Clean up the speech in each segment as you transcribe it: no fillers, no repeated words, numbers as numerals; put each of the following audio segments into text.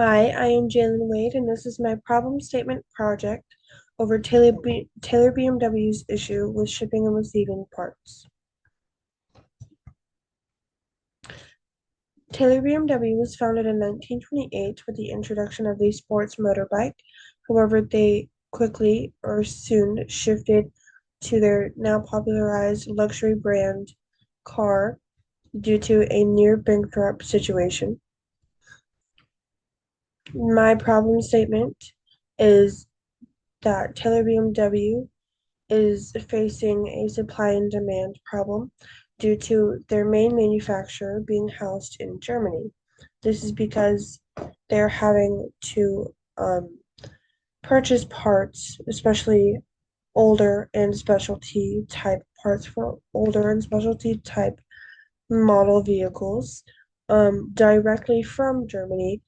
Hi, I am Jaelyn Waid, and this is my problem statement project over Taylor BMW's issue with shipping and receiving parts. Taylor BMW was founded in 1928 with the introduction of the sports motorbike. However, they quickly or soon shifted to their now popularized luxury brand car due to a near bankrupt situation. My problem statement is that Taylor BMW is facing a supply and demand problem due to their main manufacturer being housed in Germany. This is because they're having to purchase parts, especially older and specialty type parts for older and specialty type model vehicles, directly from Germany,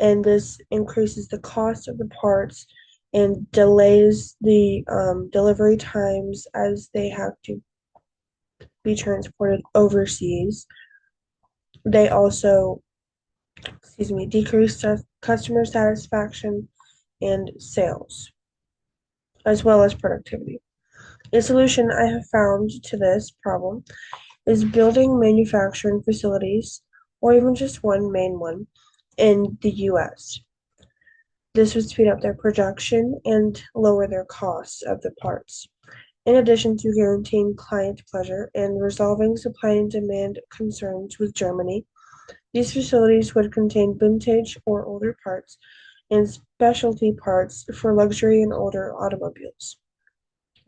and this increases the cost of the parts and delays the delivery times as they have to be transported overseas. They also, decrease customer satisfaction and sales, as well as productivity. A solution I have found to this problem is building manufacturing facilities, or even just one main one, in the US. This would speed up their production and lower their costs of the parts. In addition to guaranteeing client pleasure and resolving supply and demand concerns with Germany, these facilities would contain vintage or older parts and specialty parts for luxury and older automobiles.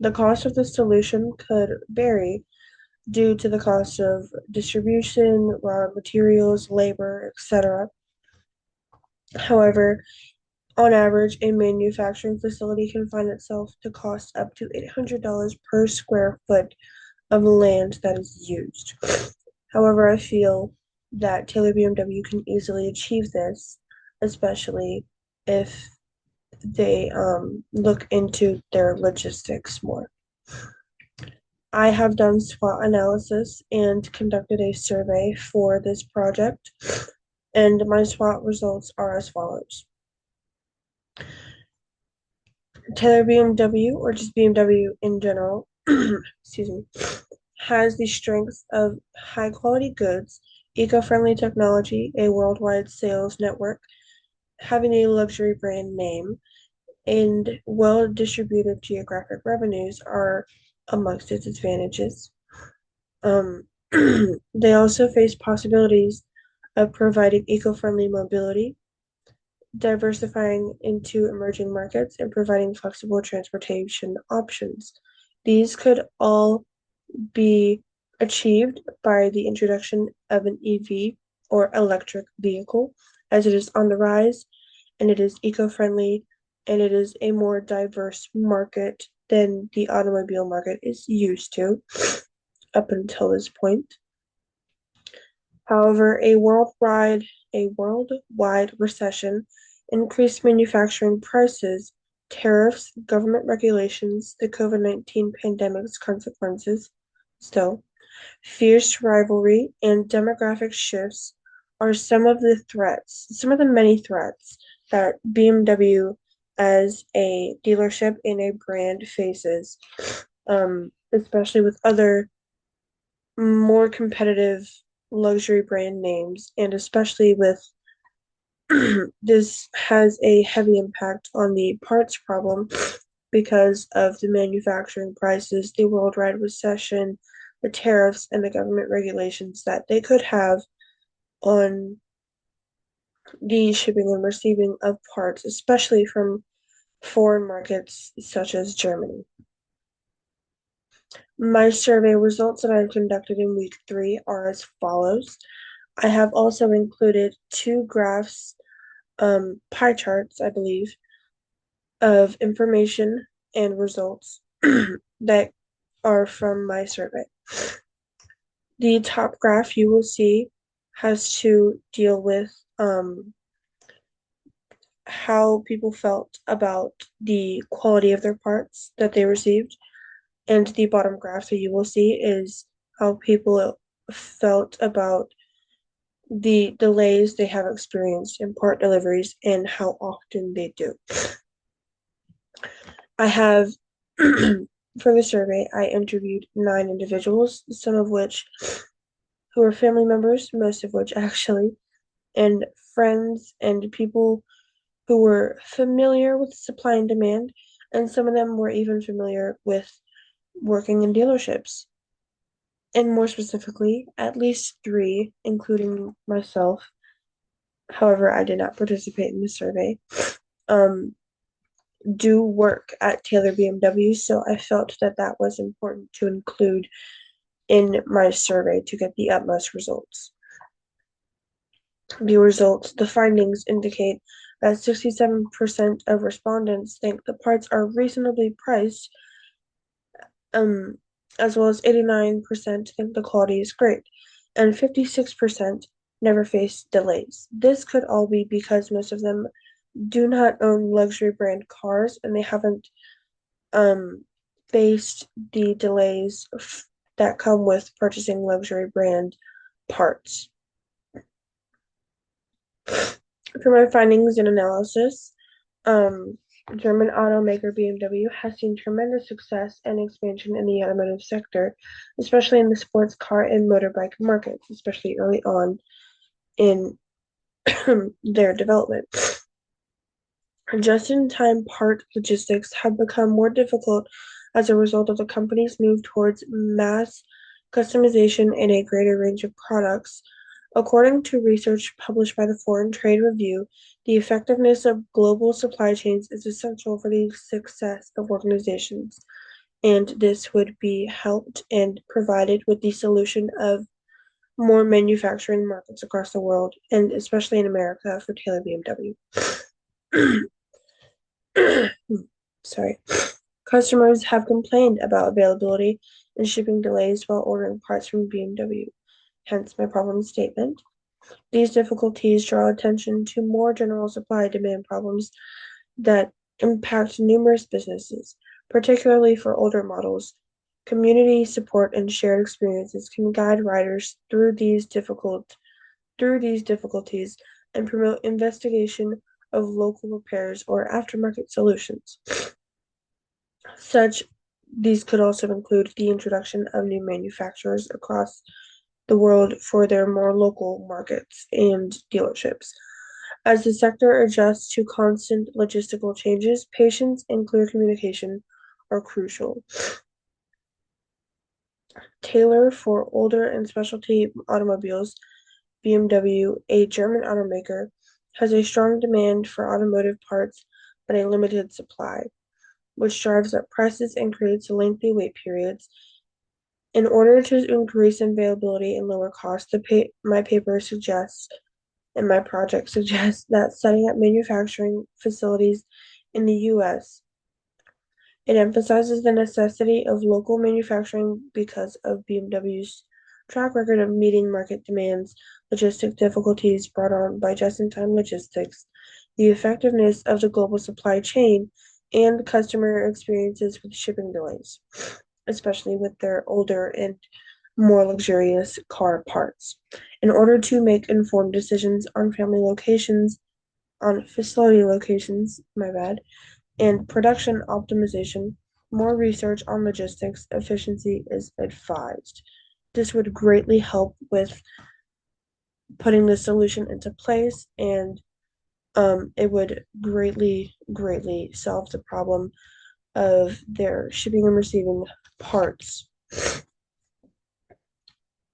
The cost of the solution could vary due to the cost of distribution, raw materials, labor, etc. However, on average, a manufacturing facility can find itself to cost up to $800 per square foot of land that is used. However, I feel that Taylor BMW can easily achieve this, especially if they look into their logistics more. I have done SWOT analysis and conducted a survey for this project, and my SWOT results are as follows. Taylor BMW, or just BMW in general, excuse me, has the strengths of high quality goods, eco friendly technology, a worldwide sales network, having a luxury brand name, and well distributed geographic revenues are amongst its advantages. Um, they also face possibilities of providing eco friendly mobility, diversifying into emerging markets, and providing flexible transportation options. These could all be achieved by the introduction of an EV or electric vehicle, as it is on the rise and it is eco friendly and it is a more diverse market than the automobile market is used to up until this point. However, a worldwide recession, increased manufacturing prices, tariffs, government regulations, the COVID-19 pandemic's consequences, still, fierce rivalry, and demographic shifts are some of the many threats that BMW as a dealership and a brand faces, especially with other more competitive luxury brand names, and especially with this has a heavy impact on the parts problem because of the manufacturing prices, the worldwide recession, the tariffs, and the government regulations that they could have on the shipping and receiving of parts, especially from foreign markets such as Germany. My survey results that I've conducted in week 3 are as follows. I have also included two graphs, pie charts, I believe, of information and results that are from my survey. The top graph you will see has to deal with how people felt about the quality of their parts that they received. And the bottom graph that you will see is how people felt about the delays they have experienced in part deliveries and how often they do. I have, for the survey, I interviewed 9 individuals, some of which who were family members, most of which actually, and friends and people who were familiar with supply and demand, and some of them were even familiar with working in dealerships. And more specifically, at least 3, including myself. However, I did not participate in the survey. Um, do work at Taylor BMW, so I felt that that was important to include in my survey to get the utmost results. The findings indicate that 67% of respondents think the parts are reasonably priced, um, as well as 89% think the quality is great, and 56% never face delays. This could all be because most of them do not own luxury brand cars and they haven't um, faced the delays that come with purchasing luxury brand parts. For my findings and analysis, um, German automaker BMW has seen tremendous success and expansion in the automotive sector, especially in the sports car and motorbike markets, especially early on in their development. Just-in-time part logistics have become more difficult as a result of the company's move towards mass customization and a greater range of products. According to research published by the Foreign Trade Review, the effectiveness of global supply chains is essential for the success of organizations, and this would be helped and provided with the solution of more manufacturing markets across the world, and especially in America for Taylor BMW. Sorry. Customers have complained about availability and shipping delays while ordering parts from BMW, hence my problem statement. These difficulties draw attention to more general supply demand problems that impact numerous businesses, particularly for older models. Community support and shared experiences can guide riders through these difficulties and promote investigation of local repairs or aftermarket solutions. Such these could also include the introduction of new manufacturers across the world for their more local markets and dealerships. As the sector adjusts to constant logistical changes, patience and clear communication are crucial. Taylor for older and specialty automobiles, BMW, a German automaker, has a strong demand for automotive parts but a limited supply, which drives up prices and creates lengthy wait periods. In order to increase availability and lower costs, my paper suggests and my project suggests that setting up manufacturing facilities in the US. It emphasizes the necessity of local manufacturing because of BMW's track record of meeting market demands, logistic difficulties brought on by just-in-time logistics, the effectiveness of the global supply chain, and customer experiences with shipping delays, especially with their older and more luxurious car parts. In order to make informed decisions on facility locations, my bad, and production optimization, more research on logistics efficiency is advised. This would greatly help with putting the solution into place, and it would greatly solve the problem of their shipping and receiving parts.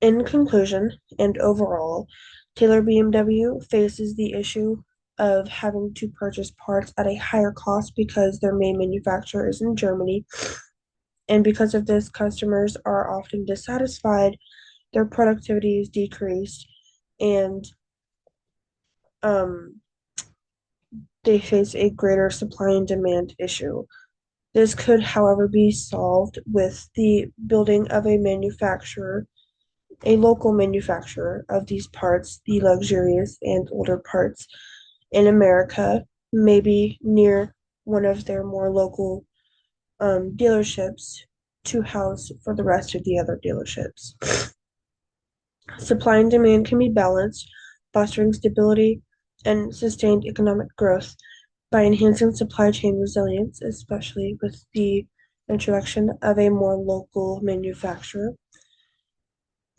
In conclusion and overall, Taylor BMW faces the issue of having to purchase parts at a higher cost because their main manufacturer is in Germany. And because of this, customers are often dissatisfied, their productivity is decreased, and um, they face a greater supply and demand issue. This could, however, be solved with the building of a local manufacturer of these parts, the luxurious and older parts in America, maybe near one of their more local dealerships to house for the rest of the other dealerships. Supply and demand can be balanced fostering stability and sustained economic growth by enhancing supply chain resilience, especially with the introduction of a more local manufacturer,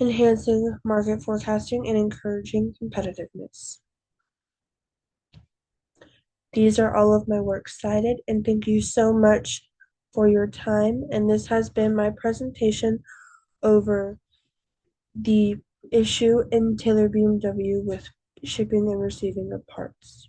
enhancing market forecasting, and encouraging competitiveness. These are all of my works cited, and thank you so much for your time. And this has been my presentation over the issue in Taylor BMW with shipping and receiving of parts.